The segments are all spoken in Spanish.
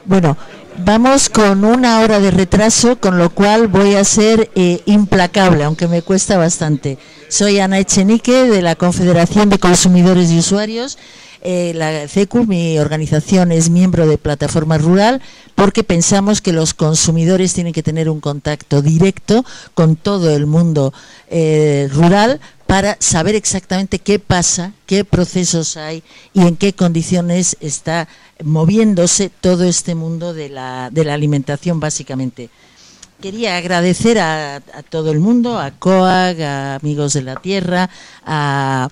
Bueno, vamos con 1 hora de retraso, con lo cual voy a ser implacable, aunque me cuesta bastante. Soy Ana Echenique, de la Confederación de Consumidores y Usuarios. La CECU, mi organización, es miembro de Plataforma Rural, porque pensamos que los consumidores tienen que tener un contacto directo con todo el mundo rural, para saber exactamente qué pasa, qué procesos hay y en qué condiciones está moviéndose todo este mundo de la alimentación, básicamente. Quería agradecer a todo el mundo, a COAG, a Amigos de la Tierra, a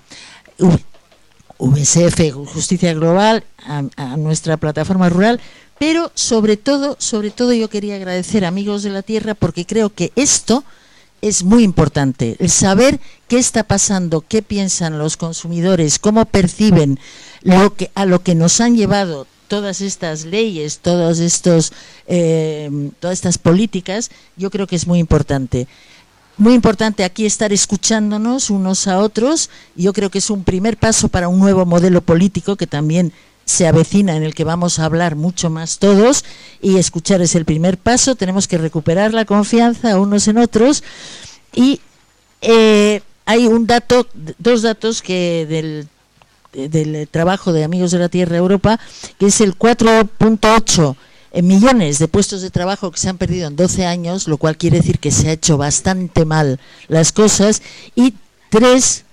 VSF, Justicia Global, a nuestra Plataforma Rural, pero sobre todo yo quería agradecer a Amigos de la Tierra, porque creo que esto es muy importante, el saber qué está pasando, qué piensan los consumidores, cómo perciben a lo que nos han llevado todas estas leyes, todas estas políticas. Yo creo que es muy importante. Muy importante aquí estar escuchándonos unos a otros. Yo creo que es un primer paso para un nuevo modelo político que también se avecina, en el que vamos a hablar mucho más todos, y escuchar es el primer paso. Tenemos que recuperar la confianza unos en otros, y hay dos datos que del trabajo de Amigos de la Tierra Europa, que es el 4.8 millones de puestos de trabajo que se han perdido en 12 años, lo cual quiere decir que se ha hecho bastante mal las cosas, y 3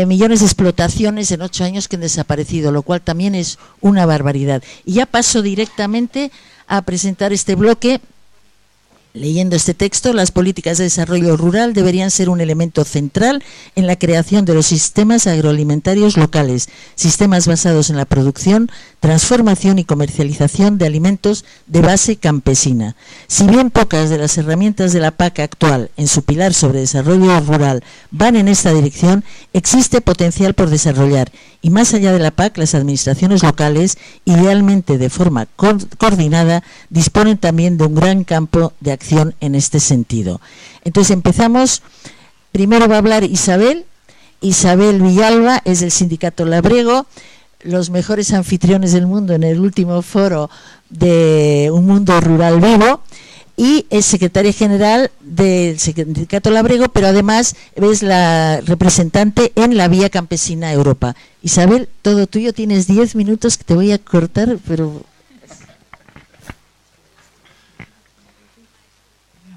millones de explotaciones en 8 años que han desaparecido, lo cual también es una barbaridad. Y ya paso directamente a presentar este bloque. Leyendo este texto, las políticas de desarrollo rural deberían ser un elemento central en la creación de los sistemas agroalimentarios locales, sistemas basados en la producción, transformación y comercialización de alimentos de base campesina. Si bien pocas de las herramientas de la PAC actual, en su pilar sobre desarrollo rural, van en esta dirección, existe potencial por desarrollar, y más allá de la PAC, las administraciones locales, idealmente de forma coordinada, disponen también de un gran campo de acción en este sentido. Entonces empezamos. Primero va a hablar Isabel Villalba, es del Sindicato Labrego, los mejores anfitriones del mundo en el último foro de Un Mundo Rural Vivo, y es secretaria general del Sindicato Labrego, pero además es la representante en la Vía Campesina Europa. Isabel, todo tuyo, tienes 10 minutos que te voy a cortar, pero...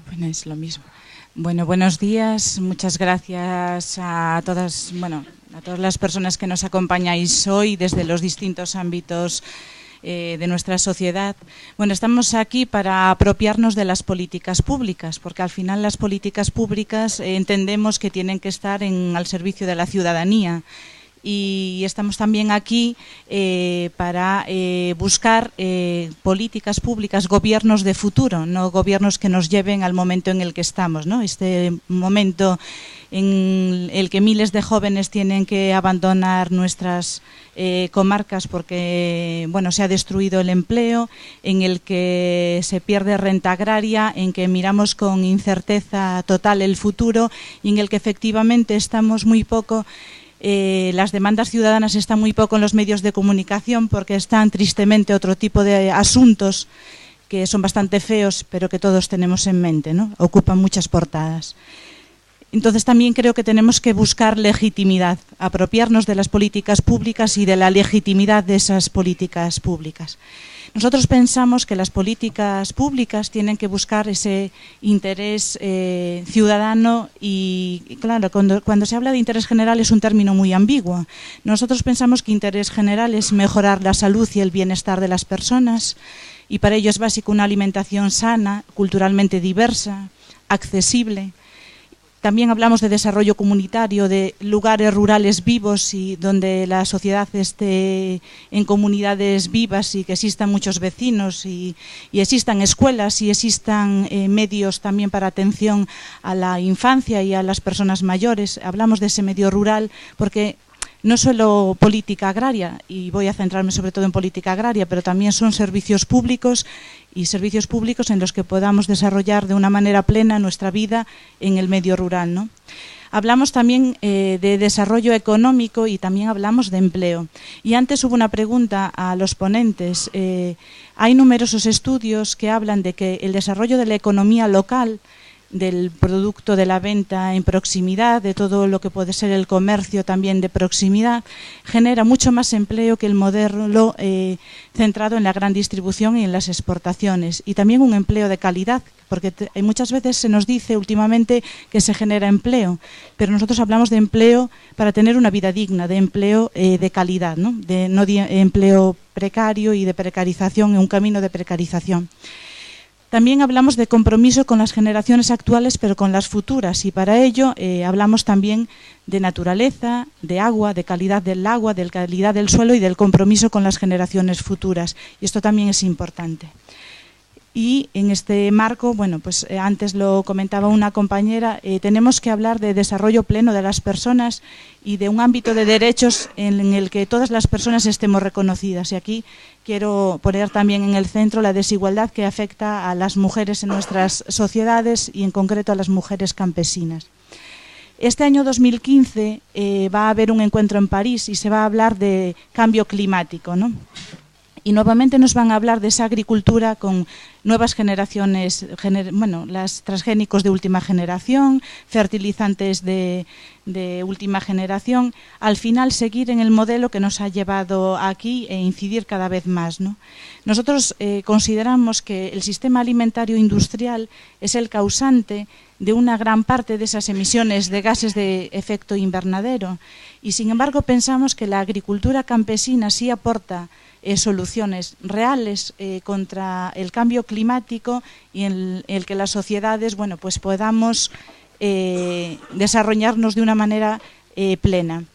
Bueno, es lo mismo. Bueno, buenos días, muchas gracias a todas las personas que nos acompañáis hoy desde los distintos ámbitos de nuestra sociedad. Bueno, estamos aquí para apropiarnos de las políticas públicas, porque al final las políticas públicas entendemos que tienen que estar al servicio de la ciudadanía. Y estamos también aquí para buscar políticas públicas, gobiernos de futuro, no gobiernos que nos lleven al momento en el que estamos, ¿no? Este momento en el que miles de jóvenes tienen que abandonar nuestras comarcas porque se ha destruido el empleo, en el que se pierde renta agraria, en que miramos con incerteza total el futuro, y en el que efectivamente estamos muy poco... las demandas ciudadanas están muy poco en los medios de comunicación, porque están tristemente otro tipo de asuntos que son bastante feos, pero que todos tenemos en mente, ¿no? Ocupan muchas portadas. Entonces también creo que tenemos que buscar legitimidad, apropiarnos de las políticas públicas y de la legitimidad de esas políticas públicas. Nosotros pensamos que las políticas públicas tienen que buscar ese interés ciudadano, y claro, cuando se habla de interés general es un término muy ambiguo. Nosotros pensamos que interés general es mejorar la salud y el bienestar de las personas, y para ello es básico una alimentación sana, culturalmente diversa, accesible. También hablamos de desarrollo comunitario, de lugares rurales vivos y donde la sociedad esté en comunidades vivas y que existan muchos vecinos y existan escuelas y existan medios también para atención a la infancia y a las personas mayores. Hablamos de ese medio rural porque no solo política agraria, y voy a centrarme sobre todo en política agraria, pero también son servicios públicos, y servicios públicos en los que podamos desarrollar de una manera plena nuestra vida en el medio rural, ¿no? Hablamos también de desarrollo económico y también hablamos de empleo. Y antes hubo una pregunta a los ponentes. Hay numerosos estudios que hablan de que el desarrollo de la economía local, del producto de la venta en proximidad, de todo lo que puede ser el comercio también de proximidad, genera mucho más empleo que el modelo centrado en la gran distribución y en las exportaciones. Y también un empleo de calidad, porque muchas veces se nos dice últimamente que se genera empleo, pero nosotros hablamos de empleo para tener una vida digna, de empleo de calidad, no de empleo precario y de precarización, en un camino de precarización. También hablamos de compromiso con las generaciones actuales, pero con las futuras, y para ello hablamos también de naturaleza, de agua, de calidad del agua, de calidad del suelo y del compromiso con las generaciones futuras. Y esto también es importante. Y en este marco, bueno, pues antes lo comentaba una compañera, tenemos que hablar de desarrollo pleno de las personas y de un ámbito de derechos en el que todas las personas estemos reconocidas. Y aquí quiero poner también en el centro la desigualdad que afecta a las mujeres en nuestras sociedades y en concreto a las mujeres campesinas. Este año 2015 va a haber un encuentro en París y se va a hablar de cambio climático, ¿no? Y nuevamente nos van a hablar de esa agricultura con nuevas generaciones, las transgénicos de última generación, fertilizantes de última generación, al final seguir en el modelo que nos ha llevado aquí e incidir cada vez más, ¿no? Nosotros consideramos que el sistema alimentario industrial es el causante de una gran parte de esas emisiones de gases de efecto invernadero y sin embargo pensamos que la agricultura campesina sí aporta soluciones reales contra el cambio climático y en el que las sociedades, bueno, pues podamos desarrollarnos de una manera plena.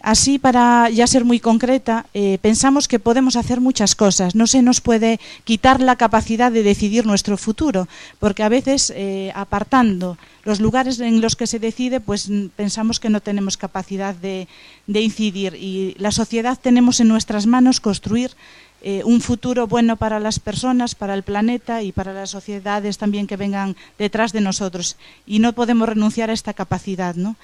Así, para ya ser muy concreta, pensamos que podemos hacer muchas cosas. No se nos puede quitar la capacidad de decidir nuestro futuro, porque a veces apartando los lugares en los que se decide, pues pensamos que no tenemos capacidad de incidir. Y la sociedad tenemos en nuestras manos construir un futuro bueno para las personas, para el planeta y para las sociedades también que vengan detrás de nosotros. Y no podemos renunciar a esta capacidad, ¿no?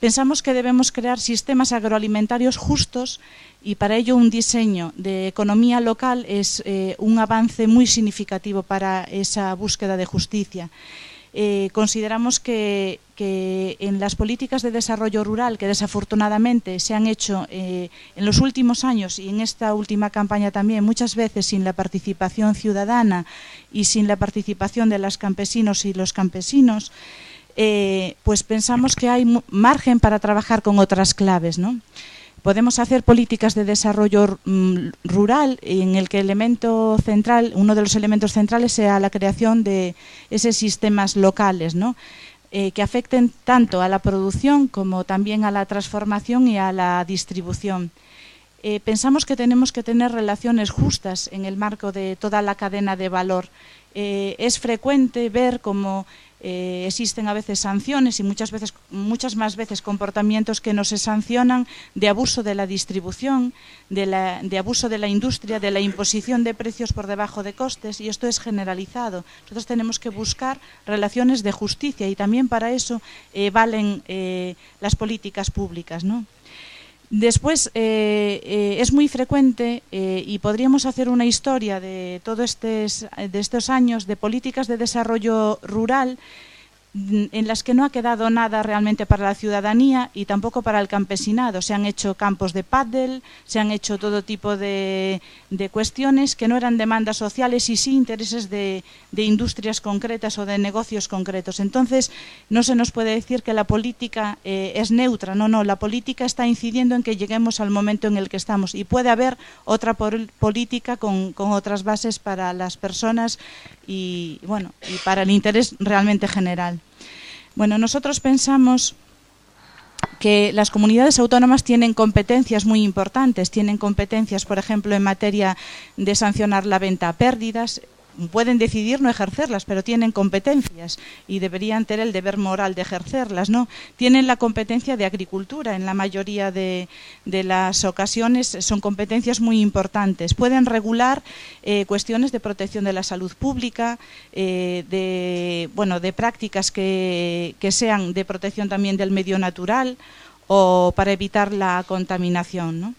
Pensamos que debemos crear sistemas agroalimentarios justos y para ello un diseño de economía local es un avance muy significativo para esa búsqueda de justicia. Consideramos que en las políticas de desarrollo rural que desafortunadamente se han hecho en los últimos años y en esta última campaña también muchas veces sin la participación ciudadana y sin la participación de los campesinos y los campesinos, pues pensamos que hay margen para trabajar con otras claves, ¿no? Podemos hacer políticas de desarrollo rural en el que uno de los elementos centrales sea la creación de esos sistemas locales, ¿no? Que afecten tanto a la producción como también a la transformación y a la distribución. Pensamos que tenemos que tener relaciones justas en el marco de toda la cadena de valor. Es frecuente ver cómo existen a veces sanciones y muchas más veces comportamientos que no se sancionan de abuso de la distribución, de abuso de la industria, de la imposición de precios por debajo de costes, y esto es generalizado. Nosotros tenemos que buscar relaciones de justicia y también para eso valen las políticas públicas, ¿no? Después, es muy frecuente y podríamos hacer una historia de todos estos años de políticas de desarrollo rural en las que no ha quedado nada realmente para la ciudadanía y tampoco para el campesinado. Se han hecho campos de pádel, se han hecho todo tipo de cuestiones que no eran demandas sociales y sí intereses de industrias concretas o de negocios concretos. Entonces, no se nos puede decir que la política es neutra. No, la política está incidiendo en que lleguemos al momento en el que estamos y puede haber otra política con otras bases para las personas y para el interés realmente general. Bueno, nosotros pensamos que las comunidades autónomas tienen competencias muy importantes, tienen competencias, por ejemplo, en materia de sancionar la venta a pérdidas, pueden decidir no ejercerlas, pero tienen competencias y deberían tener el deber moral de ejercerlas, ¿no? Tienen la competencia de agricultura, en la mayoría de las ocasiones son competencias muy importantes. Pueden regular cuestiones de protección de la salud pública, de prácticas que sean de protección también del medio natural o para evitar la contaminación, ¿no?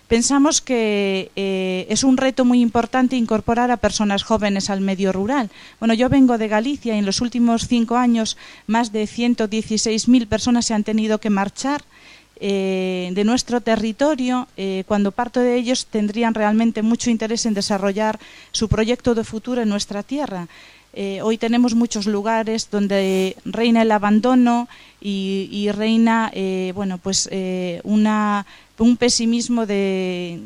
Pensamos que es un reto muy importante incorporar a personas jóvenes al medio rural. Bueno, yo vengo de Galicia y en los últimos 5 años más de 116.000 personas se han tenido que marchar de nuestro territorio, cuando parte de ellos tendrían realmente mucho interés en desarrollar su proyecto de futuro en nuestra tierra. Hoy tenemos muchos lugares donde reina el abandono y reina un pesimismo que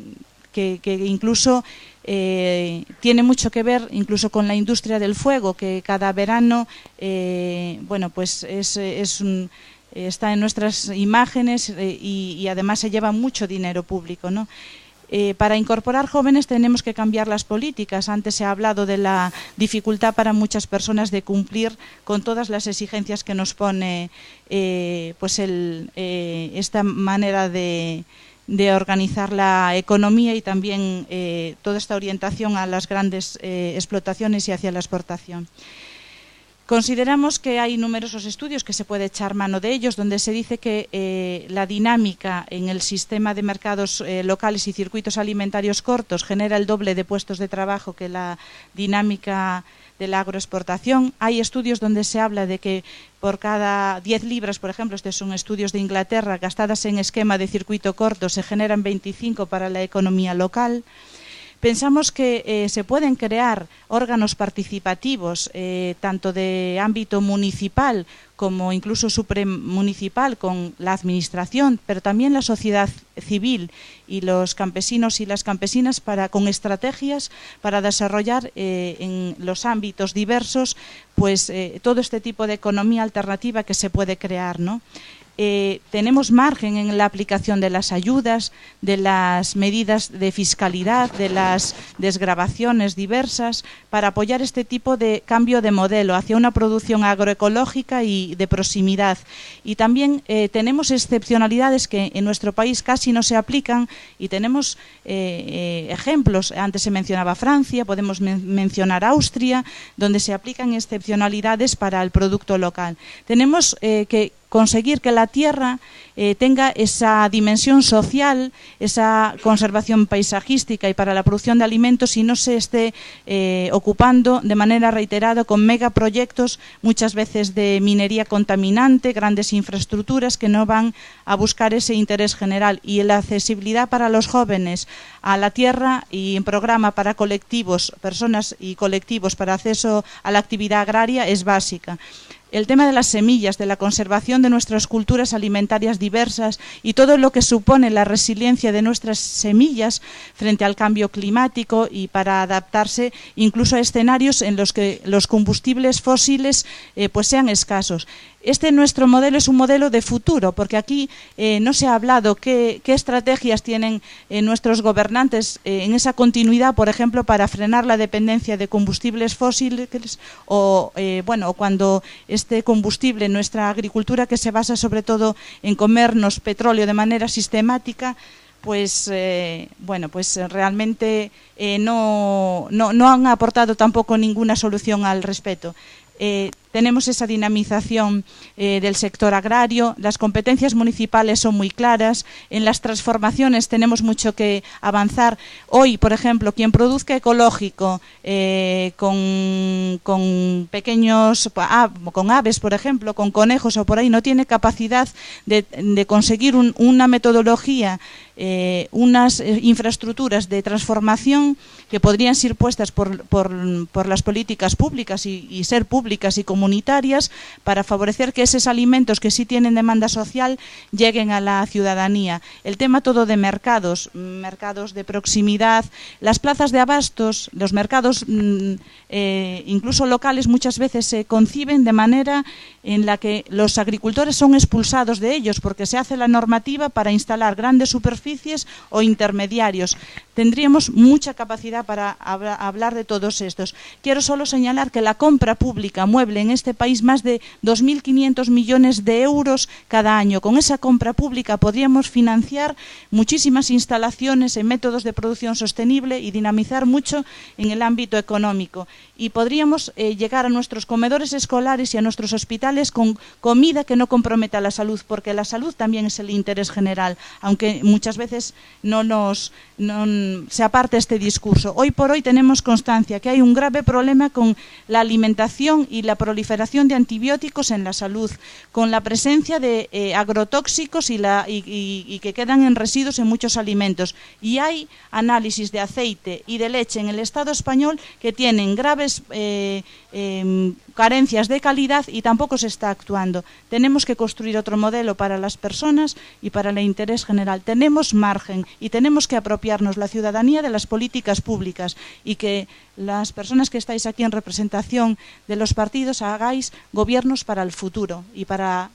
incluso tiene mucho que ver incluso con la industria del fuego, que cada verano está en nuestras imágenes y además se lleva mucho dinero público, ¿no? Para incorporar jóvenes tenemos que cambiar las políticas. Antes se ha hablado de la dificultad para muchas personas de cumplir con todas las exigencias que nos pone esta manera de organizar la economía y también toda esta orientación a las grandes explotaciones y hacia la exportación. Consideramos que hay numerosos estudios que se puede echar mano de ellos, donde se dice que la dinámica en el sistema de mercados locales y circuitos alimentarios cortos genera el doble de puestos de trabajo que la dinámica de la agroexportación. Hay estudios donde se habla de que por cada 10 libras, por ejemplo, estos son estudios de Inglaterra, gastadas en esquema de circuito corto, se generan 25 para la economía local. Pensamos que se pueden crear órganos participativos, tanto de ámbito municipal como incluso supramunicipal con la administración, pero también la sociedad civil y los campesinos y las campesinas con estrategias para desarrollar en los ámbitos diversos todo este tipo de economía alternativa que se puede crear, ¿no? Tenemos margen en la aplicación de las ayudas, de las medidas de fiscalidad, de las desgravaciones diversas para apoyar este tipo de cambio de modelo hacia una producción agroecológica y de proximidad. Y también tenemos excepcionalidades que en nuestro país casi no se aplican y tenemos ejemplos. Antes se mencionaba Francia, podemos mencionar Austria, donde se aplican excepcionalidades para el producto local. Tenemos que conseguir que la tierra tenga esa dimensión social, esa conservación paisajística y para la producción de alimentos y no se esté ocupando de manera reiterada con megaproyectos, muchas veces de minería contaminante, grandes infraestructuras que no van a buscar ese interés general. Y la accesibilidad para los jóvenes a la tierra y en programa para colectivos, personas y colectivos para acceso a la actividad agraria es básica. El tema de las semillas, de la conservación de nuestras culturas alimentarias diversas y todo lo que supone la resiliencia de nuestras semillas frente al cambio climático y para adaptarse incluso a escenarios en los que los combustibles fósiles sean escasos. Nuestro modelo es un modelo de futuro, porque aquí no se ha hablado qué estrategias tienen nuestros gobernantes en esa continuidad, por ejemplo, para frenar la dependencia de combustibles fósiles o cuando este combustible en nuestra agricultura, que se basa sobre todo en comernos petróleo de manera sistemática, realmente no han aportado tampoco ninguna solución al respecto. Tenemos esa dinamización del sector agrario, las competencias municipales son muy claras, en las transformaciones tenemos mucho que avanzar. Hoy, por ejemplo, quien produzca ecológico con pequeños, con aves, por ejemplo, con conejos o por ahí, no tiene capacidad de conseguir una metodología, unas infraestructuras de transformación que podrían ser puestas por las políticas públicas y ser públicas y comunitarias comunitarias para favorecer que esos alimentos que sí tienen demanda social lleguen a la ciudadanía. El tema todo de mercados de proximidad, las plazas de abastos, los mercados incluso locales muchas veces se conciben de manera en la que los agricultores son expulsados de ellos porque se hace la normativa para instalar grandes superficies o intermediarios. Tendríamos mucha capacidad para hablar de todos estos. Quiero solo señalar que la compra pública mueve en este país más de 2.500 millones de euros cada año. Con esa compra pública podríamos financiar muchísimas instalaciones en métodos de producción sostenible y dinamizar mucho en el ámbito económico. Y podríamos llegar a nuestros comedores escolares y a nuestros hospitales con comida que no comprometa la salud, porque la salud también es el interés general, aunque muchas veces se aparte este discurso. Hoy por hoy tenemos constancia que hay un grave problema con la alimentación y la proliferación de antibióticos en la salud, con la presencia de agrotóxicos y que quedan en residuos en muchos alimentos. Y hay análisis de aceite y de leche en el Estado español que tienen graves carencias de calidad y tampoco se está actuando. Tenemos que construir otro modelo para las personas y para el interés general. Tenemos margen y tenemos que apropiarnos la ciudadanía de las políticas públicas y que las personas que estáis aquí en representación de los partidos hagáis gobiernos para el futuro y para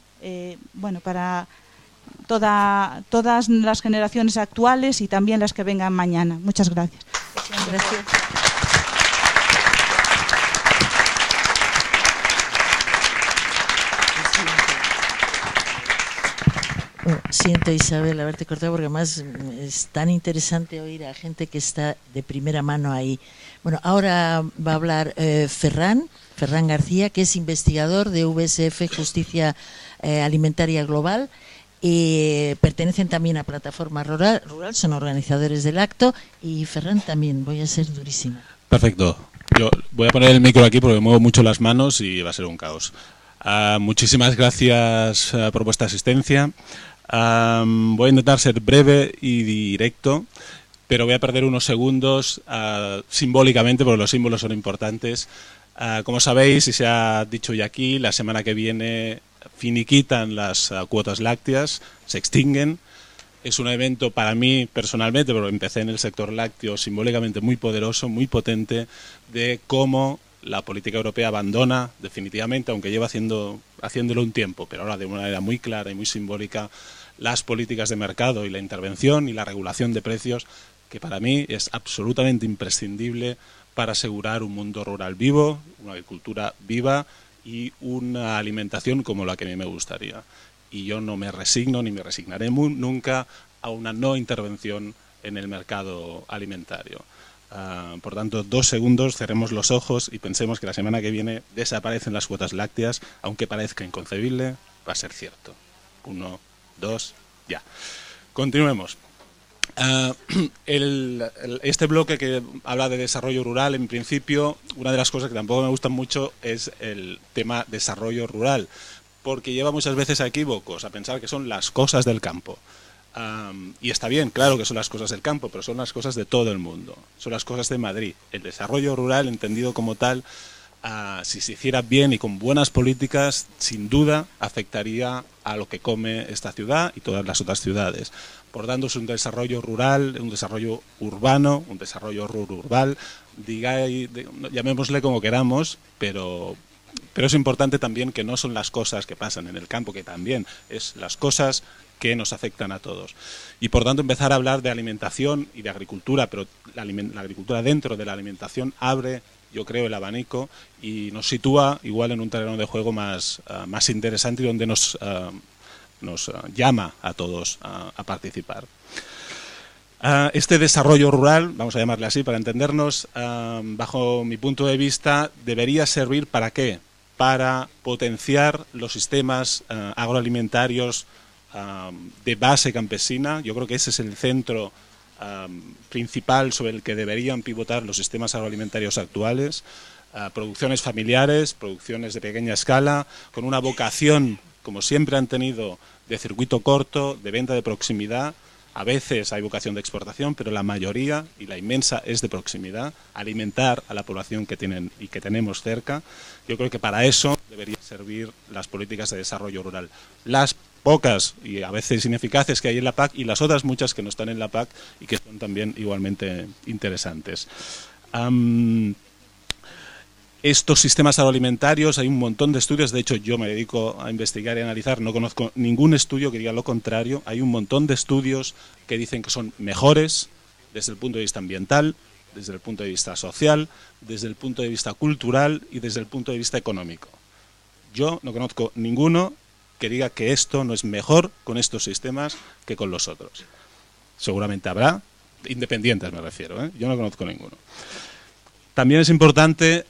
todas las generaciones actuales y también las que vengan mañana. Muchas gracias. Gracias. Siento, Isabel, haberte cortado porque además es tan interesante oír a gente que está de primera mano ahí. Bueno, ahora va a hablar Ferran García, que es investigador de VSF Justicia Alimentaria Global. Pertenecen también a Plataforma Rural, son organizadores del acto. Y Ferran también, voy a ser durísima. Perfecto. Yo voy a poner el micro aquí porque muevo mucho las manos y va a ser un caos. Muchísimas gracias por vuestra asistencia. Voy a intentar ser breve y directo, pero voy a perder unos segundos simbólicamente, porque los símbolos son importantes. Como sabéis, y se ha dicho ya aquí, la semana que viene finiquitan las cuotas lácteas, se extinguen. Es un evento para mí personalmente, pero empecé en el sector lácteo, simbólicamente muy poderoso, muy potente, de cómo la política europea abandona definitivamente, aunque lleva haciéndolo un tiempo, pero ahora de una manera muy clara y muy simbólica, las políticas de mercado y la intervención y la regulación de precios, que para mí es absolutamente imprescindible para asegurar un mundo rural vivo, una agricultura viva y una alimentación como la que a mí me gustaría. Y yo no me resigno ni me resignaré nunca a una no intervención en el mercado alimentario. Por tanto, 2 segundos, cerremos los ojos y pensemos que la semana que viene desaparecen las cuotas lácteas, aunque parezca inconcebible, va a ser cierto. 1, 2, ya. Continuemos. Este bloque que habla de desarrollo rural, en principio, una de las cosas que tampoco me gustan mucho es el tema desarrollo rural, porque lleva muchas veces a equívocos, a pensar que son las cosas del campo. Y está bien, claro que son las cosas del campo, pero son las cosas de todo el mundo, son las cosas de Madrid. El desarrollo rural, entendido como tal, si se hiciera bien y con buenas políticas, sin duda afectaría a lo que come esta ciudad y todas las otras ciudades. Por tanto, es un desarrollo rural, un desarrollo urbano, un desarrollo rural, llamémosle como queramos, pero es importante también que no son las cosas que pasan en el campo, que también es las cosas que nos afectan a todos. Y por tanto empezar a hablar de alimentación y de agricultura, pero la agricultura dentro de la alimentación abre, yo creo, el abanico y nos sitúa igual en un terreno de juego más interesante y donde nos llama a todos a participar. Este desarrollo rural, vamos a llamarle así para entendernos, bajo mi punto de vista, debería servir ¿para qué? Para potenciar los sistemas agroalimentarios de base campesina. Yo creo que ese es el centro principal sobre el que deberían pivotar los sistemas agroalimentarios actuales. Producciones familiares, producciones de pequeña escala, con una vocación, como siempre han tenido, de circuito corto, de venta de proximidad, A veces hay vocación de exportación, pero la mayoría y la inmensa es de proximidad, alimentar a la población que tienen y que tenemos cerca. Yo creo que para eso deberían servir las políticas de desarrollo rural. Las pocas y a veces ineficaces que hay en la PAC y las otras muchas que no están en la PAC y que son también igualmente interesantes. Estos sistemas agroalimentarios, hay un montón de estudios, de hecho yo me dedico a investigar y analizar, no conozco ningún estudio que diga lo contrario, hay un montón de estudios que dicen que son mejores desde el punto de vista ambiental, desde el punto de vista social, desde el punto de vista cultural y desde el punto de vista económico. Yo no conozco ninguno que diga que esto no es mejor con estos sistemas que con los otros. Seguramente habrá, independientes me refiero, ¿eh? Yo no conozco ninguno. También es importante,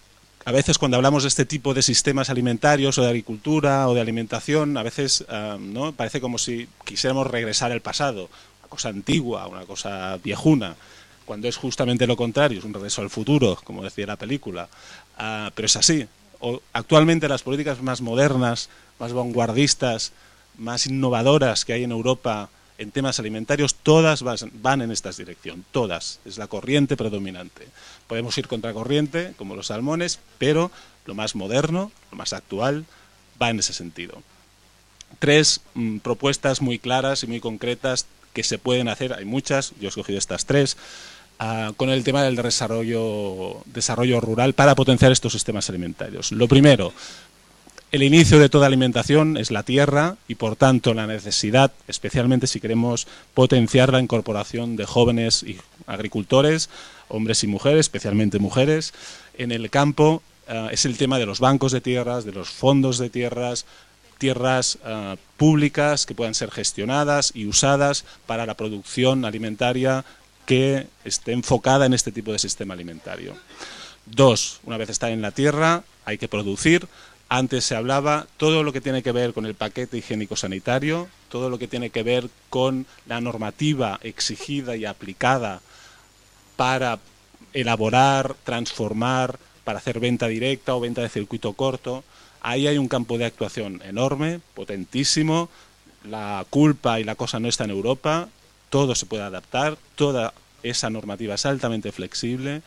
a veces cuando hablamos de este tipo de sistemas alimentarios o de agricultura o de alimentación, a veces ¿no? Parece como si quisiéramos regresar al pasado, una cosa antigua, una cosa viejuna, cuando es justamente lo contrario, es un regreso al futuro, como decía la película. Pero es así. Actualmente las políticas más modernas, más vanguardistas, más innovadoras que hay en Europa en temas alimentarios, todas van en esta dirección, todas, es la corriente predominante. Podemos ir contracorriente, como los salmones, pero lo más moderno, lo más actual, va en ese sentido. 3 propuestas muy claras y muy concretas que se pueden hacer, hay muchas, yo he escogido estas 3, con el tema del desarrollo rural para potenciar estos sistemas alimentarios. Lo primero, el inicio de toda alimentación es la tierra y, por tanto, la necesidad, especialmente si queremos potenciar la incorporación de jóvenes y agricultores, hombres y mujeres, especialmente mujeres, en el campo, es el tema de los bancos de tierras, de los fondos de tierras públicas que puedan ser gestionadas y usadas para la producción alimentaria que esté enfocada en este tipo de sistema alimentario. 2, una vez está en la tierra, hay que producir. Antes se hablaba todo lo que tiene que ver con el paquete higiénico-sanitario, todo lo que tiene que ver con la normativa exigida y aplicada para elaborar, transformar, para hacer venta directa o venta de circuito corto. Ahí hay un campo de actuación enorme, potentísimo. La culpa y la cosa no está en Europa, todo se puede adaptar, toda esa normativa es altamente flexible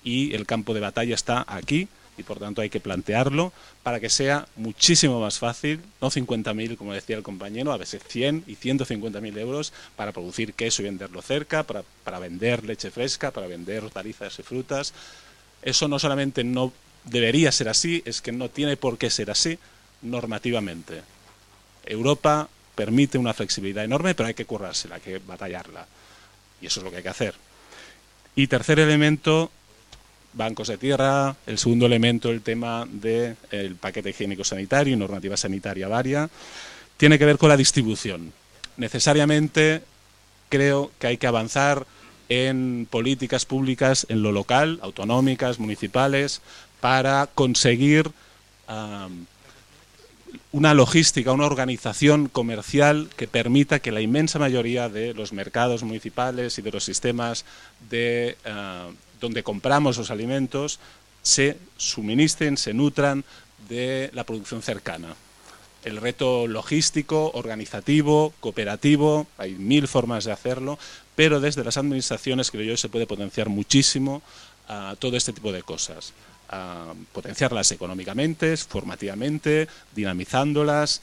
y el campo de batalla está aquí. Y por tanto hay que plantearlo para que sea muchísimo más fácil, no 50.000 como decía el compañero, a veces 100 y 150.000 euros para producir queso y venderlo cerca, para vender leche fresca, para vender hortalizas y frutas. Eso no solamente no debería ser así, es que no tiene por qué ser así normativamente. Europa permite una flexibilidad enorme, pero hay que currársela, hay que batallarla. Y eso es lo que hay que hacer. Y tercer elemento, bancos de tierra. El segundo elemento, el tema del paquete higiénico sanitario y normativa sanitaria varia, tiene que ver con la distribución. Necesariamente creo que hay que avanzar en políticas públicas en lo local, autonómicas, municipales, para conseguir una logística, una organización comercial que permita que la inmensa mayoría de los mercados municipales y de los sistemas de donde compramos los alimentos se suministren, se nutran de la producción cercana. El reto logístico, organizativo, cooperativo, hay 1000 formas de hacerlo, pero desde las administraciones creo yo se puede potenciar muchísimo todo este tipo de cosas. Potenciarlas económicamente, formativamente, dinamizándolas,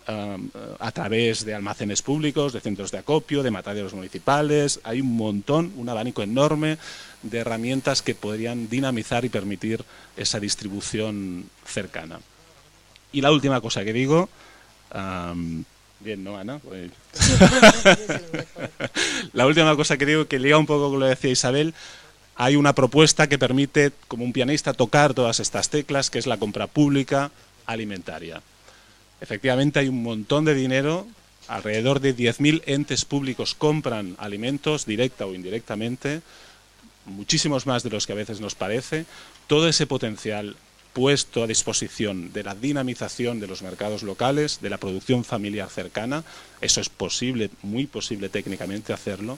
a través de almacenes públicos, de centros de acopio, de mataderos municipales. Hay un montón, un abanico enorme de herramientas que podrían dinamizar y permitir esa distribución cercana. Y la última cosa que digo, bien, ¿no, Ana? Pues... La última cosa que digo, que liga un poco con lo que decía Isabel, hay una propuesta que permite, como un pianista, tocar todas estas teclas, que es la compra pública alimentaria. Efectivamente hay un montón de dinero, alrededor de 10.000 entes públicos compran alimentos directa o indirectamente, muchísimos más de los que a veces nos parece. Todo ese potencial puesto a disposición de la dinamización de los mercados locales, de la producción familiar cercana, eso es posible, muy posible técnicamente hacerlo,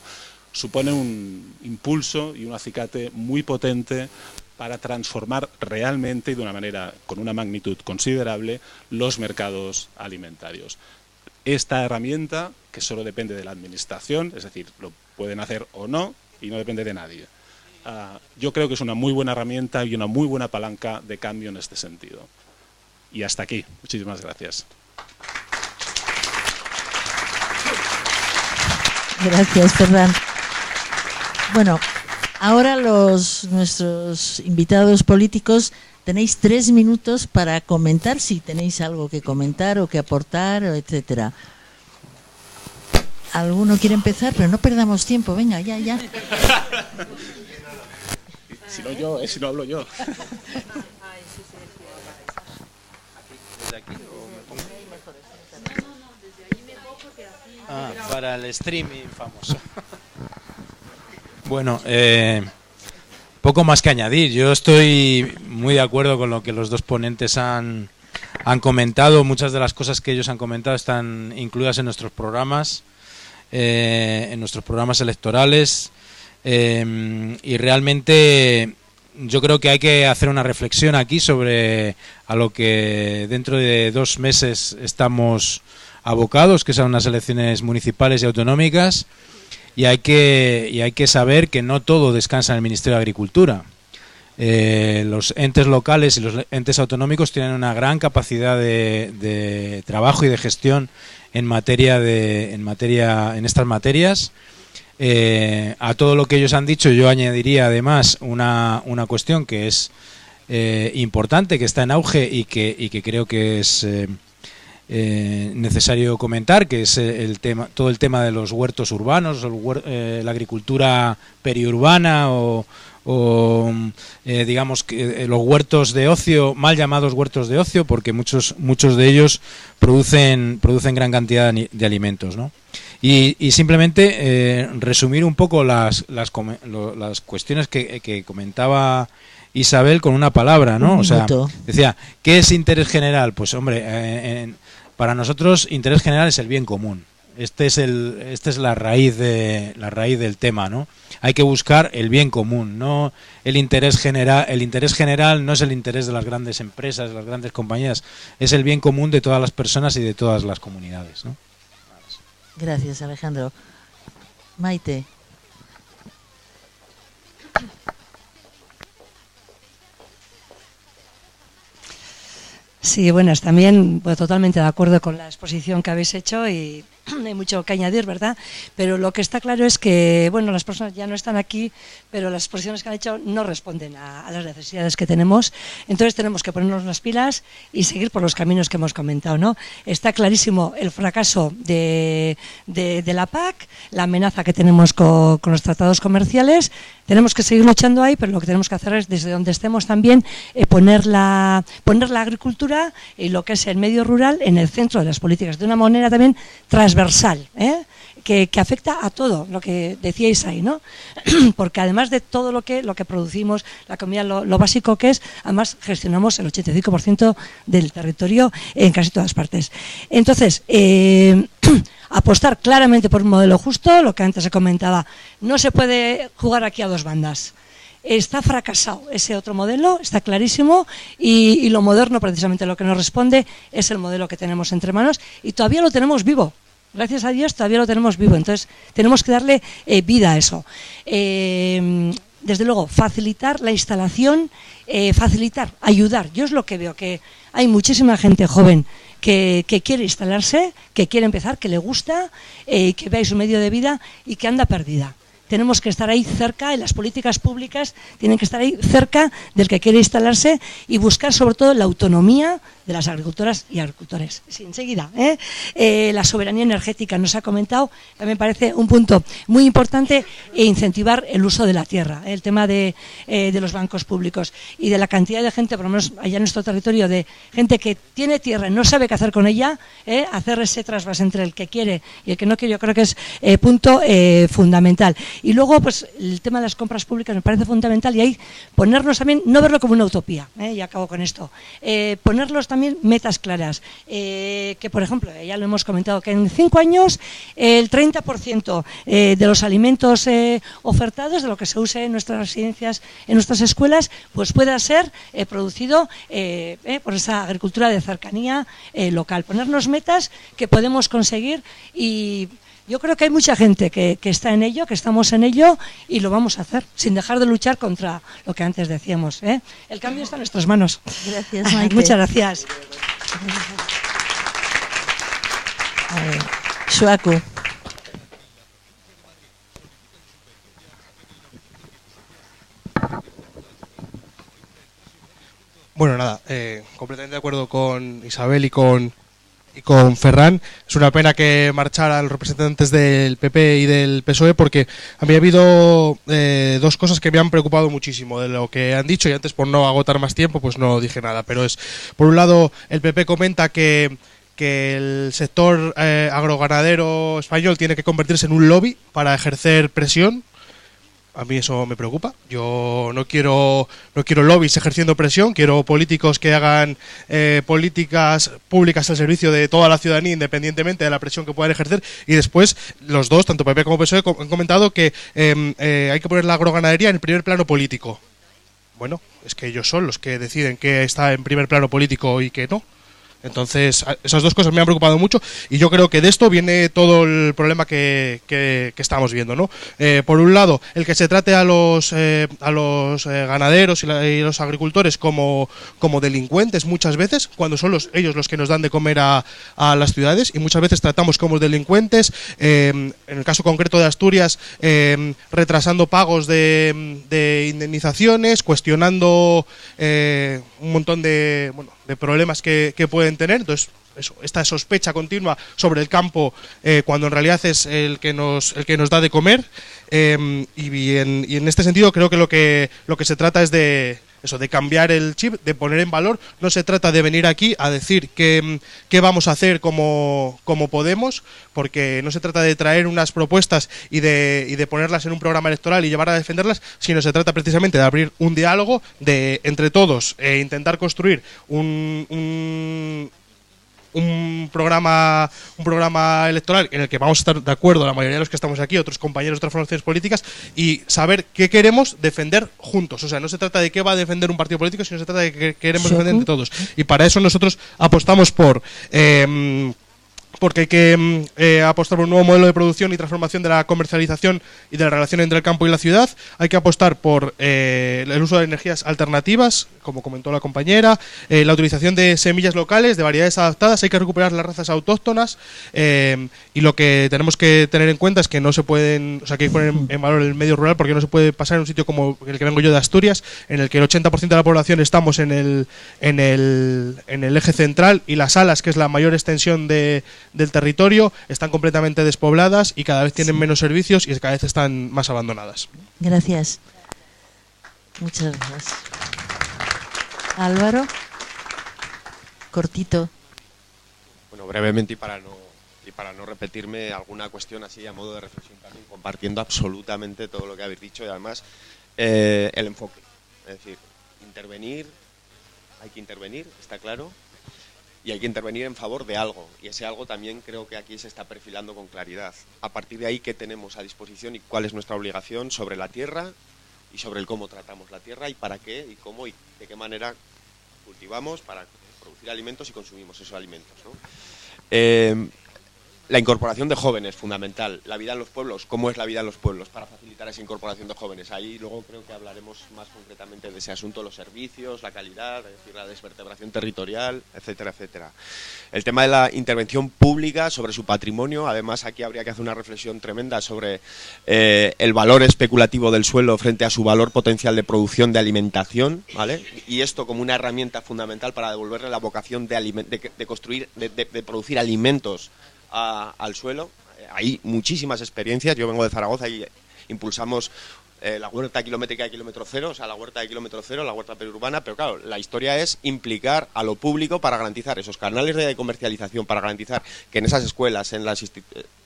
supone un impulso y un acicate muy potente para transformar realmente y de una manera con una magnitud considerable los mercados alimentarios. esta herramienta que solo depende de la administración, es decir, lo pueden hacer o no y no depende de nadie. Yo creo que es una muy buena herramienta y una muy buena palanca de cambio en este sentido. Y hasta aquí. Muchísimas gracias. Gracias, Ferran. Bueno, ahora nuestros invitados políticos tenéis 3 minutos para comentar, si tenéis algo que comentar o que aportar, etcétera. ¿Alguno quiere empezar? Pero no perdamos tiempo, venga, ya. Si no yo, si no hablo yo. Para el streaming famoso. Bueno, poco más que añadir. Yo estoy muy de acuerdo con lo que los dos ponentes han comentado. Muchas de las cosas que ellos han comentado están incluidas en nuestros programas, electorales, y realmente yo creo que hay que hacer una reflexión aquí sobre a lo que dentro de 2 meses estamos abocados, que son unas elecciones municipales y autonómicas, y hay que saber que no todo descansa en el Ministerio de Agricultura. Los entes locales y los entes autonómicos tienen una gran capacidad de trabajo y de gestión en estas materias. A todo lo que ellos han dicho yo añadiría además una cuestión que es importante, que está en auge y que creo que es necesario comentar, que es todo el tema de los huertos urbanos, la agricultura periurbana o digamos que los huertos de ocio, mal llamados huertos de ocio, porque muchos de ellos producen gran cantidad de alimentos, ¿no? Y simplemente resumir un poco las cuestiones que comentaba Isabel con una palabra, ¿no? O sea, decía, ¿qué es interés general? Pues hombre, para nosotros interés general es el bien común. Esta es la raíz del tema, ¿no? Hay que buscar el bien común, no el interés general. El interés general no es el interés de las grandes empresas, de las grandes compañías, es el bien común de todas las personas y de todas las comunidades, ¿no? Gracias, Alejandro. Maite. Sí, buenas, también totalmente de acuerdo con la exposición que habéis hecho y no hay mucho que añadir, ¿verdad? Pero lo que está claro es que, bueno, las personas ya no están aquí, pero las exposiciones que han hecho no responden a las necesidades que tenemos. Entonces tenemos que ponernos las pilas y seguir por los caminos que hemos comentado, ¿no? Está clarísimo el fracaso de la PAC, la amenaza que tenemos con los tratados comerciales. Tenemos que seguir luchando ahí, pero lo que tenemos que hacer es, desde donde estemos también, poner la agricultura y lo que es el medio rural en el centro de las políticas, de una manera también transversal, que afecta a todo lo que decíais ahí, ¿no? Porque además de todo lo que producimos, la comida, lo básico que es, además gestionamos el 85% del territorio en casi todas partes. Entonces, apostar claramente por un modelo justo, lo que antes se comentaba, no se puede jugar aquí a 2 bandas. Está fracasado ese otro modelo, está clarísimo, y lo moderno, precisamente lo que nos responde, es el modelo que tenemos entre manos y todavía lo tenemos vivo. Gracias a Dios todavía lo tenemos vivo, entonces tenemos que darle vida a eso. Desde luego, facilitar la instalación, ayudar. Yo es lo que veo, que hay muchísima gente joven que quiere instalarse, que quiere empezar, que le gusta, que vea su medio de vida y que anda perdida. Tenemos que estar ahí cerca, y las políticas públicas tienen que estar ahí cerca del que quiere instalarse y buscar sobre todo la autonomía de las agricultoras y agricultores. Sí, enseguida, la soberanía energética nos ha comentado, también parece un punto muy importante, e incentivar el uso de la tierra, el tema de los bancos públicos y de la cantidad de gente, por lo menos allá en nuestro territorio, de gente que tiene tierra y no sabe qué hacer con ella, hacer ese trasvase entre el que quiere y el que no quiere, yo creo que es punto fundamental. Y luego, pues el tema de las compras públicas me parece fundamental, y ahí ponernos también, no verlo como una utopía, y acabo con esto, ponerlos también metas claras, que por ejemplo, ya lo hemos comentado, que en 5 años el 30% de los alimentos ofertados, de lo que se use en nuestras residencias, en nuestras escuelas, pues pueda ser producido por esa agricultura de cercanía local. Ponernos metas que podemos conseguir, y yo creo que hay mucha gente que está en ello, que estamos en ello, y lo vamos a hacer, sin dejar de luchar contra lo que antes decíamos. El cambio está en nuestras manos. Gracias, Maite. Muchas gracias. Joaco. Bueno, nada, completamente de acuerdo con Isabel y con Ferran. Es una pena que marcharan los representantes del PP y del PSOE, porque a mí ha habido dos cosas que me han preocupado muchísimo de lo que han dicho, y antes, por no agotar más tiempo, pues no dije nada. Pero es, por un lado, el PP comenta que el sector agroganadero español tiene que convertirse en un lobby para ejercer presión. A mí eso me preocupa. Yo no quiero lobbies ejerciendo presión, quiero políticos que hagan políticas públicas al servicio de toda la ciudadanía, independientemente de la presión que puedan ejercer. Y después, los dos, tanto PP como PSOE, han comentado que hay que poner la agroganadería en el primer plano político. Bueno, es que ellos son los que deciden qué está en primer plano político y qué no. Entonces, esas dos cosas me han preocupado mucho, y yo creo que de esto viene todo el problema que estamos viendo, ¿no? Por un lado, el que se trate a los ganaderos y los agricultores como delincuentes muchas veces, cuando son ellos los que nos dan de comer a las ciudades, y muchas veces tratamos como delincuentes, en el caso concreto de Asturias, retrasando pagos de indemnizaciones, cuestionando un montón de problemas que pueden tener. Entonces, esta sospecha continua sobre el campo, cuando en realidad es el que nos da de comer, y en este sentido creo que lo que se trata es de cambiar el chip, de poner en valor. No se trata de venir aquí a decir qué vamos a hacer como podemos, porque no se trata de traer unas propuestas y de ponerlas en un programa electoral y llevar a defenderlas, sino se trata precisamente de abrir un diálogo, de entre todos intentar construir un programa electoral en el que vamos a estar de acuerdo la mayoría de los que estamos aquí, otros compañeros de otras formaciones políticas, y saber qué queremos defender juntos. O sea, no se trata de qué va a defender un partido político, sino se trata de qué queremos defender entre todos. Y para eso nosotros apostamos porque hay que apostar por un nuevo modelo de producción y transformación de la comercialización y de la relación entre el campo y la ciudad. Hay que apostar por el uso de energías alternativas, como comentó la compañera, la utilización de semillas locales, de variedades adaptadas. Hay que recuperar las razas autóctonas, y lo que tenemos que tener en cuenta es que no se pueden, o sea, que hay que poner en valor el medio rural, porque no se puede pasar en un sitio como el que vengo yo de Asturias, en el que el 80% de la población estamos en el eje central, y las Salas, que es la mayor extensión del territorio, están completamente despobladas y cada vez tienen menos servicios y cada vez están más abandonadas. Gracias. Muchas gracias. Álvaro, cortito. Bueno, brevemente, y para no repetirme, alguna cuestión así a modo de reflexión también, compartiendo absolutamente todo lo que habéis dicho, y además el enfoque. Es decir, hay que intervenir, está claro, y hay que intervenir en favor de algo, y ese algo también creo que aquí se está perfilando con claridad. A partir de ahí, ¿qué tenemos a disposición y cuál es nuestra obligación sobre la tierra y sobre el cómo tratamos la tierra y para qué y cómo y de qué manera cultivamos para producir alimentos y consumimos esos alimentos, ¿no? La incorporación de jóvenes, fundamental. La vida en los pueblos, ¿cómo es la vida en los pueblos para facilitar esa incorporación de jóvenes? Ahí luego creo que hablaremos más concretamente de ese asunto, los servicios, la calidad, es decir, la desvertebración territorial, etcétera, etcétera. El tema de la intervención pública sobre su patrimonio, además aquí habría que hacer una reflexión tremenda sobre el valor especulativo del suelo frente a su valor potencial de producción de alimentación, ¿vale? Y esto como una herramienta fundamental para devolverle la vocación de producir alimentos al suelo. Hay muchísimas experiencias. Yo vengo de Zaragoza y impulsamos la huerta kilométrica de kilómetro cero, o sea, la huerta de kilómetro cero, la huerta periurbana, pero claro, la historia es implicar a lo público para garantizar esos canales de comercialización, para garantizar que en esas escuelas, en las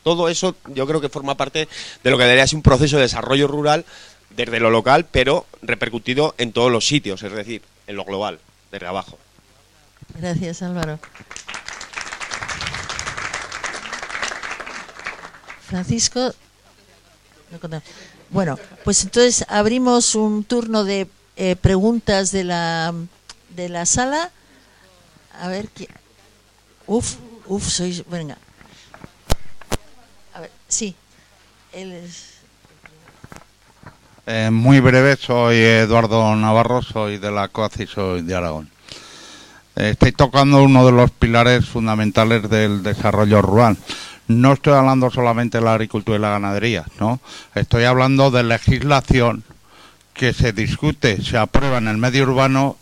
todo eso yo creo que forma parte de lo que debería ser un proceso de desarrollo rural desde lo local, pero repercutido en todos los sitios, es decir, en lo global, desde abajo. Gracias, Álvaro. Francisco. Bueno, pues entonces abrimos un turno de preguntas de la sala. A ver qué. Sois. Venga. A ver, sí. Él es. Muy breve, soy Eduardo Navarro, soy de la COAC y soy de Aragón. Estoy tocando uno de los pilares fundamentales del desarrollo rural. No estoy hablando solamente de la agricultura y la ganadería, ¿no? Estoy hablando de legislación que se discute, se aprueba en el medio urbano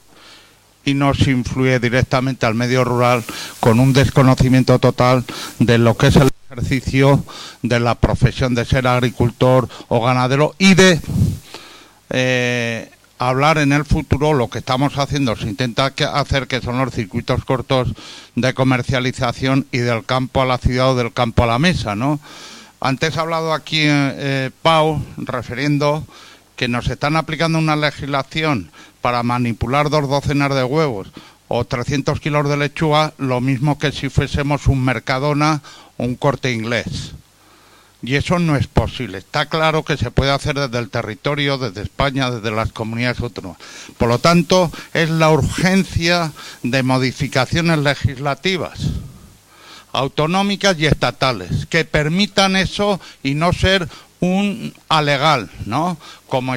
y nos influye directamente al medio rural con un desconocimiento total de lo que es el ejercicio de la profesión de ser agricultor o ganadero y de hablar en el futuro. Lo que estamos haciendo se intenta hacer que son los circuitos cortos de comercialización y del campo a la ciudad o del campo a la mesa, ¿no? Antes ha hablado aquí Pau refiriendo que nos están aplicando una legislación para manipular 2 docenas de huevos o 300 kilos de lechuga, lo mismo que si fuésemos un Mercadona o un Corte Inglés. Y eso no es posible. Está claro que se puede hacer desde el territorio, desde España, desde las comunidades autónomas. Por lo tanto, es la urgencia de modificaciones legislativas, autonómicas y estatales, que permitan eso y no ser un alegal, ¿no? Como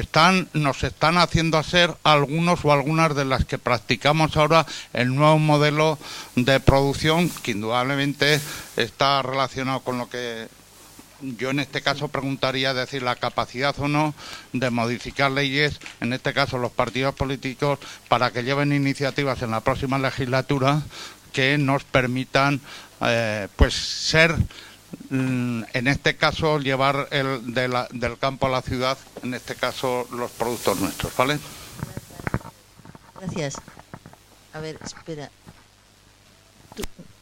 nos están haciendo hacer algunos o algunas de las que practicamos ahora el nuevo modelo de producción, que indudablemente está relacionado con lo que yo en este caso preguntaría, es decir, la capacidad o no de modificar leyes, en este caso los partidos políticos, para que lleven iniciativas en la próxima legislatura que nos permitan pues ser, en este caso, llevar del campo a la ciudad, en este caso los productos nuestros, ¿vale? Gracias. A ver, espera.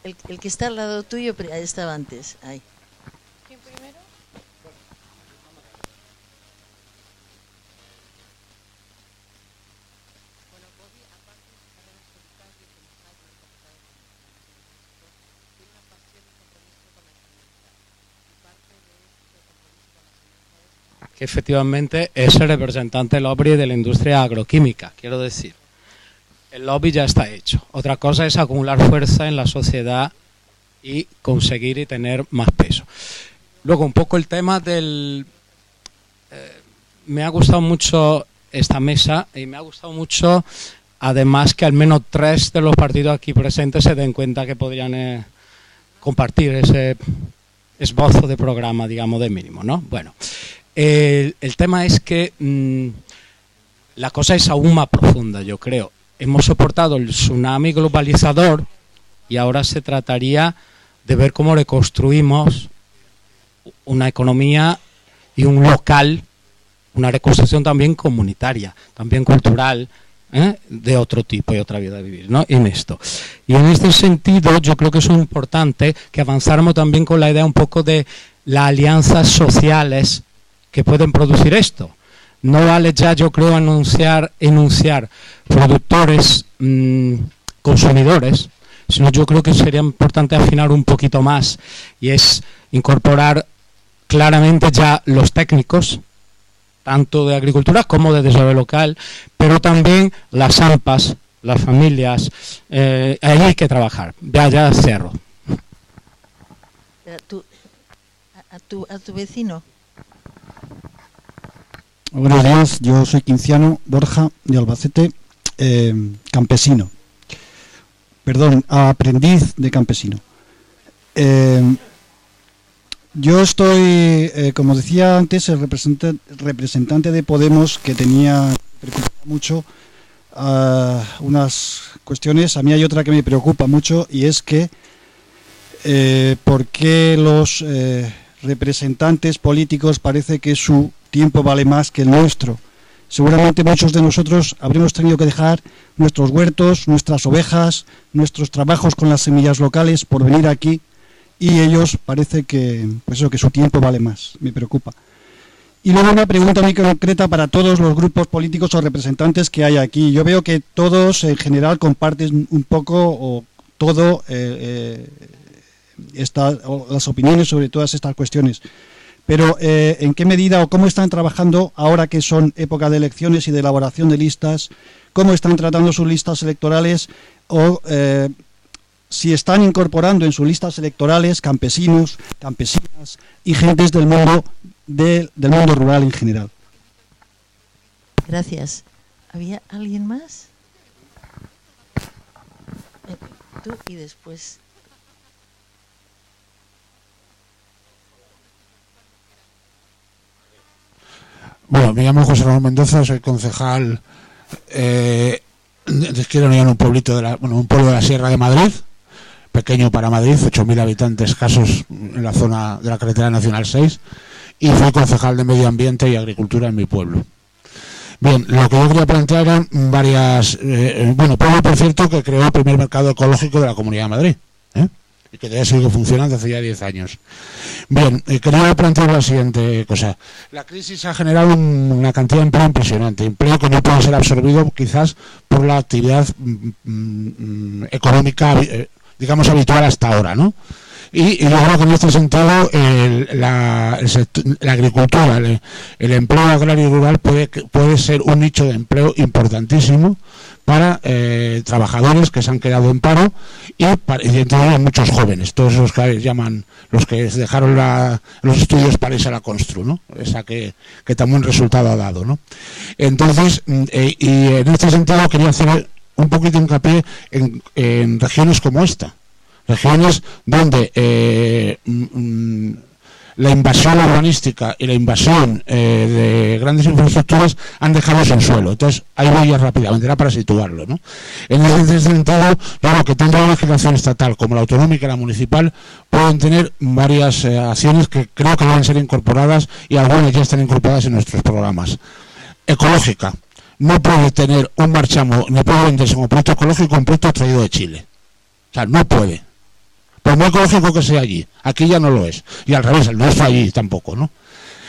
El que está al lado tuyo estaba antes, ahí. Que efectivamente es el representante del lobby de la industria agroquímica, quiero decir. El lobby ya está hecho. Otra cosa es acumular fuerza en la sociedad y conseguir y tener más peso. Luego, un poco el tema del... me ha gustado mucho esta mesa y me ha gustado mucho, además, que al menos 3 de los partidos aquí presentes se den cuenta que podrían compartir ese esbozo de programa, digamos, de mínimo, ¿no? Bueno... El tema es que la cosa es aún más profunda, yo creo. Hemos soportado el tsunami globalizador y ahora se trataría de ver cómo reconstruimos una economía y un local, una reconstrucción también comunitaria, también cultural, de otro tipo y otra vida de vivir, ¿no? En esto. Y en este sentido yo creo que es importante que avanzáramos también con la idea un poco de las alianzas sociales que pueden producir esto. No vale ya, yo creo, enunciar productores, consumidores, sino yo creo que sería importante afinar un poquito más, y es incorporar claramente ya los técnicos, tanto de agricultura como de desarrollo local, pero también las AMPAs, las familias, ahí hay que trabajar. Ya cierro. A tu vecino. Buenos días, yo soy Quinciano Borja de Albacete, campesino. Perdón, aprendiz de campesino. Yo estoy, como decía antes, el representante de Podemos, que tenía mucho unas cuestiones. A mí hay otra que me preocupa mucho, y es que ¿por qué los representantes políticos parece que su tiempo vale más que el nuestro. Seguramente muchos de nosotros habremos tenido que dejar nuestros huertos, nuestras ovejas, nuestros trabajos con las semillas locales por venir aquí, y ellos parece que, pues eso, que su tiempo vale más. Me preocupa. Y luego una pregunta muy concreta para todos los grupos políticos o representantes que hay aquí. Yo veo que todos en general comparten un poco o todo las opiniones sobre todas estas cuestiones. Pero ¿en qué medida o cómo están trabajando ahora que son época de elecciones y de elaboración de listas? ¿Cómo están tratando sus listas electorales? O si están incorporando en sus listas electorales campesinos, campesinas y gentes del mundo rural en general. Gracias. ¿Había alguien más? Tú y después. Bueno, me llamo José Ramón Mendoza, soy concejal de Izquierda Unida en un pueblito un pueblo de la Sierra de Madrid, pequeño para Madrid, 8.000 habitantes escasos en la zona de la carretera nacional 6, y fui concejal de Medio Ambiente y Agricultura en mi pueblo. Bien, lo que yo quería plantear eran varias... pueblo, por cierto, que creó el primer mercado ecológico de la Comunidad de Madrid, y que ya sigue funcionando hace ya 10 años. Bien, quería plantear la siguiente cosa. La crisis ha generado una cantidad de empleo impresionante, empleo que no puede ser absorbido quizás por la actividad económica, digamos, habitual hasta ahora, ¿no? Y yo creo que en este sentido la agricultura, el empleo agrario y rural puede ser un nicho de empleo importantísimo para trabajadores que se han quedado en paro y evidentemente muchos jóvenes, todos los que llaman, los que dejaron los estudios para irse a la Constru, ¿no? Esa que también resultado ha dado, ¿no? Entonces, y en este sentido quería hacer un poquito hincapié en regiones como esta, regiones donde la invasión urbanística y la invasión de grandes infraestructuras han dejado sin suelo. Entonces, ahí voy ya rápidamente, era para situarlo, ¿no? En ese sentido, claro, que tanto la legislación estatal como la autonómica y la municipal pueden tener varias acciones que creo que deben ser incorporadas, y algunas ya están incorporadas en nuestros programas. Ecológica. No puede tener un marchamo, ni puede venderse como producto ecológico un producto traído de Chile. O sea, no puede. Por muy ecológico que sea allí, aquí ya no lo es. Y al revés, el nuestro allí tampoco, ¿no?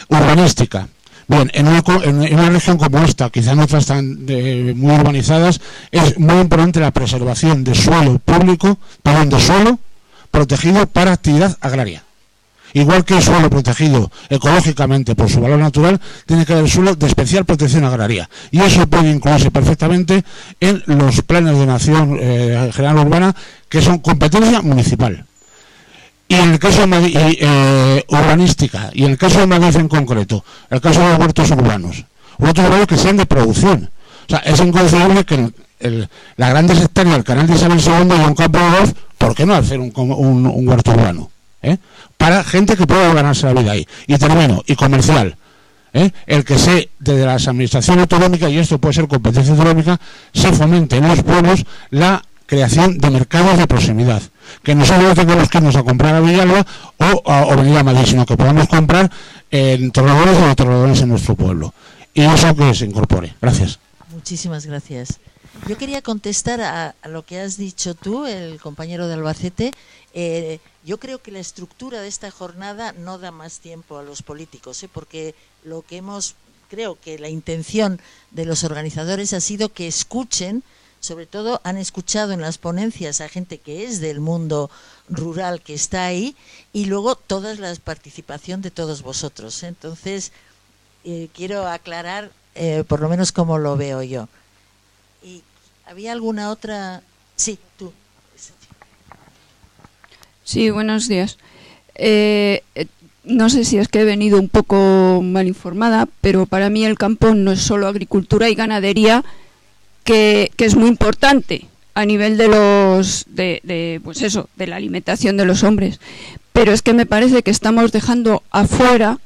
Urbanística. Bien, en una región como esta, quizá en otras tan muy urbanizadas, es muy importante la preservación de suelo público, de suelo protegido para actividad agraria. Igual que el suelo protegido ecológicamente por su valor natural, tiene que haber suelo de especial protección agraria. Y eso puede incluirse perfectamente en los planes de ordenación general urbana, que son competencia municipal. Y en el caso de urbanística, y en el caso de Madrid en concreto, el caso de los huertos urbanos que sean de producción. O sea, es inconcebible que la grandes hectáreas del canal de Isabel II y un campo de golf, ¿por qué no hacer un huerto urbano? Para gente que pueda ganarse la vida ahí. Y termino, y comercial. El que desde las administraciones autonómicas, y esto puede ser competencia autonómica, se fomente en los pueblos la creación de mercados de proximidad. Que no solo tengamos que irnos a comprar a Villalba o venir a Madrid, sino que podamos comprar en tornadones o tornadones en nuestro pueblo. Y eso que se incorpore. Gracias. Muchísimas gracias. Yo quería contestar a lo que has dicho tú, el compañero de Albacete. Yo creo que la estructura de esta jornada no da más tiempo a los políticos, porque creo que la intención de los organizadores ha sido que escuchen, sobre todo han escuchado en las ponencias a gente que es del mundo rural que está ahí, y luego toda la participación de todos vosotros. Entonces, quiero aclarar por lo menos cómo lo veo yo. ¿Y había alguna otra? Sí, tú. Sí, buenos días. No sé si es que he venido un poco mal informada, pero para mí el campo no es solo agricultura y ganadería, que es muy importante a nivel de la alimentación de los hombres. Pero es que me parece que estamos dejando afuera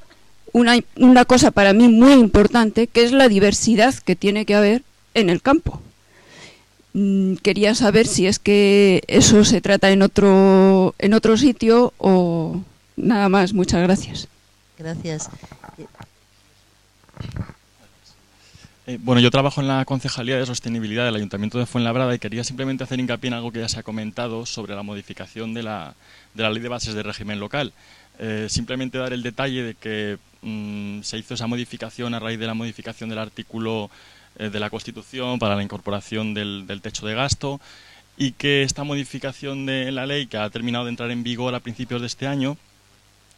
una cosa para mí muy importante, que es la diversidad que tiene que haber en el campo. Quería saber si es que eso se trata en otro sitio o nada más. Muchas gracias. Gracias. Bueno, yo trabajo en la Concejalía de Sostenibilidad del Ayuntamiento de Fuenlabrada y quería simplemente hacer hincapié en algo que ya se ha comentado sobre la modificación de la Ley de Bases de Régimen Local. Simplemente dar el detalle de que se hizo esa modificación a raíz de la modificación del artículo de la Constitución para la incorporación del techo de gasto, y que esta modificación de la ley, que ha terminado de entrar en vigor a principios de este año,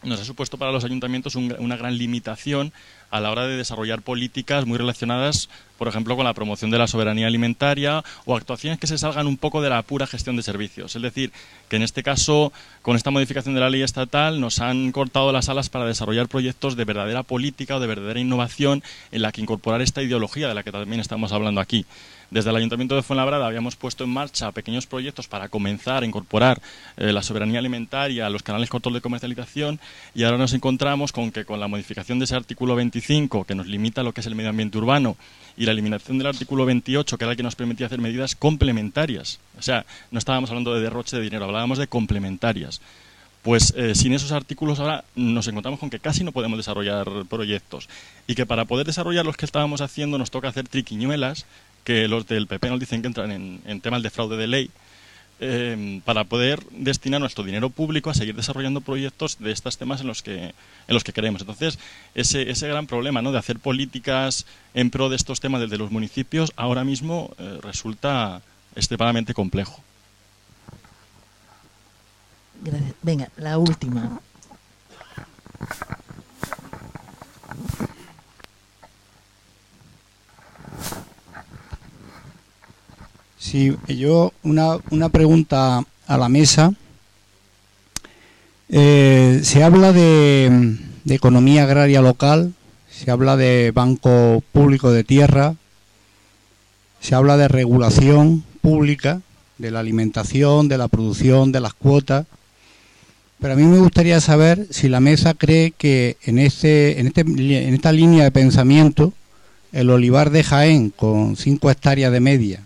nos ha supuesto para los ayuntamientos una gran limitación a la hora de desarrollar políticas muy relacionadas, por ejemplo, con la promoción de la soberanía alimentaria o actuaciones que se salgan un poco de la pura gestión de servicios. Es decir, que en este caso, con esta modificación de la ley estatal, nos han cortado las alas para desarrollar proyectos de verdadera política o de verdadera innovación en la que incorporar esta ideología de la que también estamos hablando aquí. Desde el Ayuntamiento de Fuenlabrada habíamos puesto en marcha pequeños proyectos para comenzar a incorporar la soberanía alimentaria a los canales cortos de comercialización, y ahora nos encontramos con que con la modificación de ese artículo 25, que nos limita lo que es el medio ambiente urbano, y la eliminación del artículo 28, que era el que nos permitía hacer medidas complementarias. O sea, no estábamos hablando de derroche de dinero, hablábamos de complementarias. Pues sin esos artículos ahora nos encontramos con que casi no podemos desarrollar proyectos, y que para poder desarrollar los que estábamos haciendo nos toca hacer triquiñuelas, que los del PP nos dicen que entran en temas de fraude de ley, para poder destinar nuestro dinero público a seguir desarrollando proyectos de estos temas en los que queremos. Entonces, ese gran problema, ¿no?, de hacer políticas en pro de estos temas desde los municipios ahora mismo resulta extremadamente complejo. Gracias. Venga, la última. Sí, yo una pregunta a la mesa. Se habla de economía agraria local, se habla de banco público de tierra, se habla de regulación pública de la alimentación, de la producción, de las cuotas. Pero a mí me gustaría saber si la mesa cree que en esta línea de pensamiento, el olivar de Jaén con 5 hectáreas de media,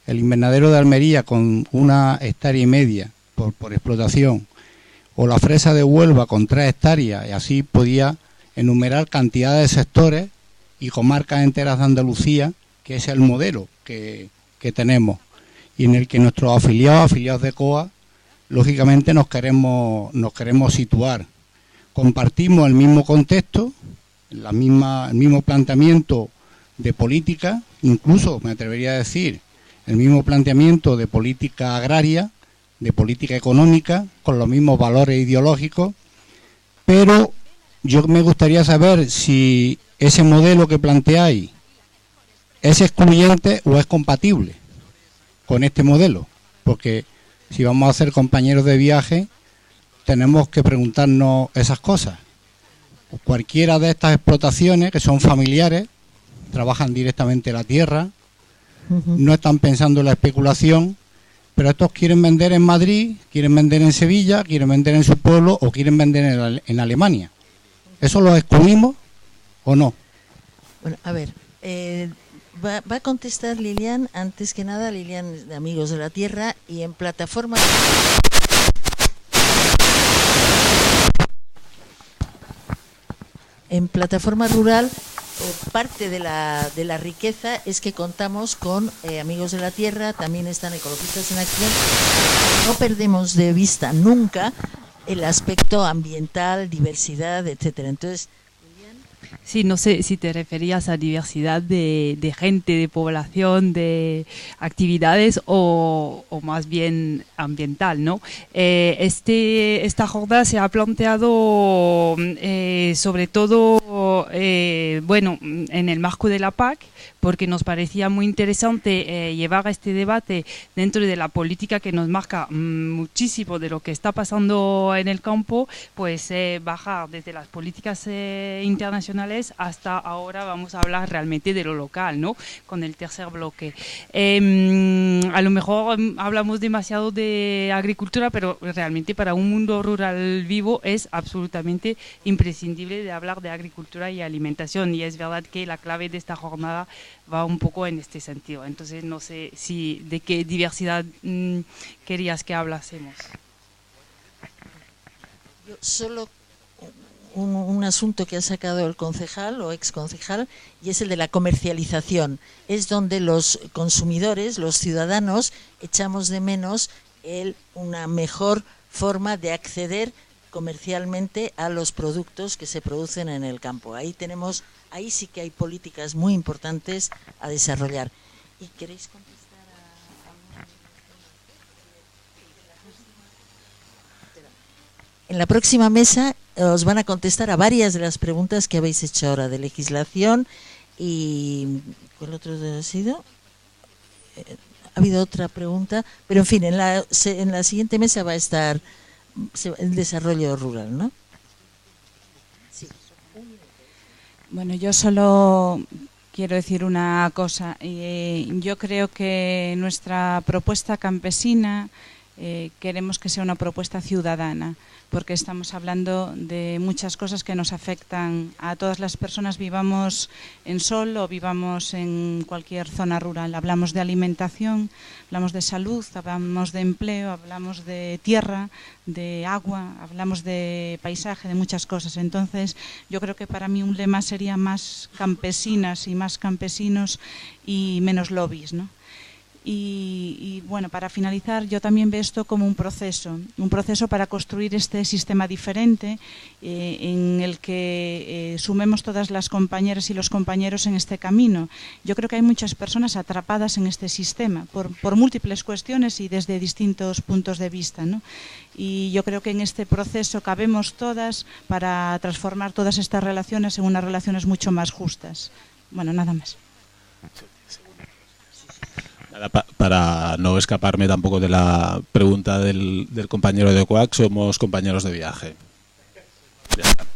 el invernadero de Almería con 1,5 hectáreas por explotación, o la fresa de Huelva con 3 hectáreas, y así podía enumerar cantidad de sectores y comarcas enteras de Andalucía, que es el modelo que tenemos, y en el que nuestros afiliados de COA, lógicamente nos queremos situar. Compartimos el mismo contexto, el mismo planteamiento de política, incluso me atrevería a decir el mismo planteamiento de política agraria, de política económica, con los mismos valores ideológicos, pero yo me gustaría saber si ese modelo que planteáis es excluyente o es compatible con este modelo, porque si vamos a ser compañeros de viaje tenemos que preguntarnos esas cosas. Cualquiera de estas explotaciones, que son familiares, trabajan directamente la tierra, no están pensando en la especulación, pero estos quieren vender en Madrid, quieren vender en Sevilla, quieren vender en su pueblo o quieren vender en Alemania. ¿Eso lo excluimos o no? Bueno, a ver, va a contestar Lilian, antes que nada, Lilian de Amigos de la Tierra, y en plataforma... En plataforma rural, parte de la riqueza es que contamos con Amigos de la Tierra, también están Ecologistas en Acción. No perdemos de vista nunca el aspecto ambiental, diversidad, etcétera. Entonces, sí, no sé si te referías a diversidad de gente, de población, de actividades o más bien ambiental, ¿no? Esta jornada se ha planteado sobre todo, bueno, en el marco de la PAC, porque nos parecía muy interesante llevar este debate dentro de la política que nos marca muchísimo de lo que está pasando en el campo, pues bajar desde las políticas internacionales hasta ahora vamos a hablar realmente de lo local, ¿no? Con el tercer bloque. A lo mejor hablamos demasiado de agricultura, pero realmente para un mundo rural vivo es absolutamente imprescindible de hablar de agricultura y alimentación, y es verdad que la clave de esta jornada va un poco en este sentido. Entonces no sé si de qué diversidad querías que hablásemos. Yo solo un asunto que ha sacado el concejal o exconcejal, y es el de la comercialización. Es donde los consumidores, los ciudadanos, echamos de menos una mejor forma de acceder comercialmente a los productos que se producen en el campo. Ahí sí que hay políticas muy importantes a desarrollar. ¿Y queréis contestar a alguna? En la próxima mesa os van a contestar a varias de las preguntas que habéis hecho ahora de legislación y ¿cuál otro ha sido? Ha habido otra pregunta, pero en fin, en la siguiente mesa va a estar el desarrollo rural, ¿no? Sí. Bueno, yo solo quiero decir una cosa. Yo creo que nuestra propuesta campesina queremos que sea una propuesta ciudadana, porque estamos hablando de muchas cosas que nos afectan a todas las personas, vivamos en Sol o vivamos en cualquier zona rural. Hablamos de alimentación, hablamos de salud, hablamos de empleo, hablamos de tierra, de agua, hablamos de paisaje, de muchas cosas. Entonces, yo creo que para mí un lema sería más campesinas y más campesinos y menos lobbies, ¿no? Y bueno, para finalizar, yo también veo esto como un proceso para construir este sistema diferente en el que sumemos todas las compañeras y los compañeros en este camino. Yo creo que hay muchas personas atrapadas en este sistema por múltiples cuestiones y desde distintos puntos de vista, ¿no? Y yo creo que en este proceso cabemos todas para transformar todas estas relaciones en unas relaciones mucho más justas. Bueno, nada más. Para no escaparme tampoco de la pregunta del compañero de COAC, somos compañeros de viaje. Ya está.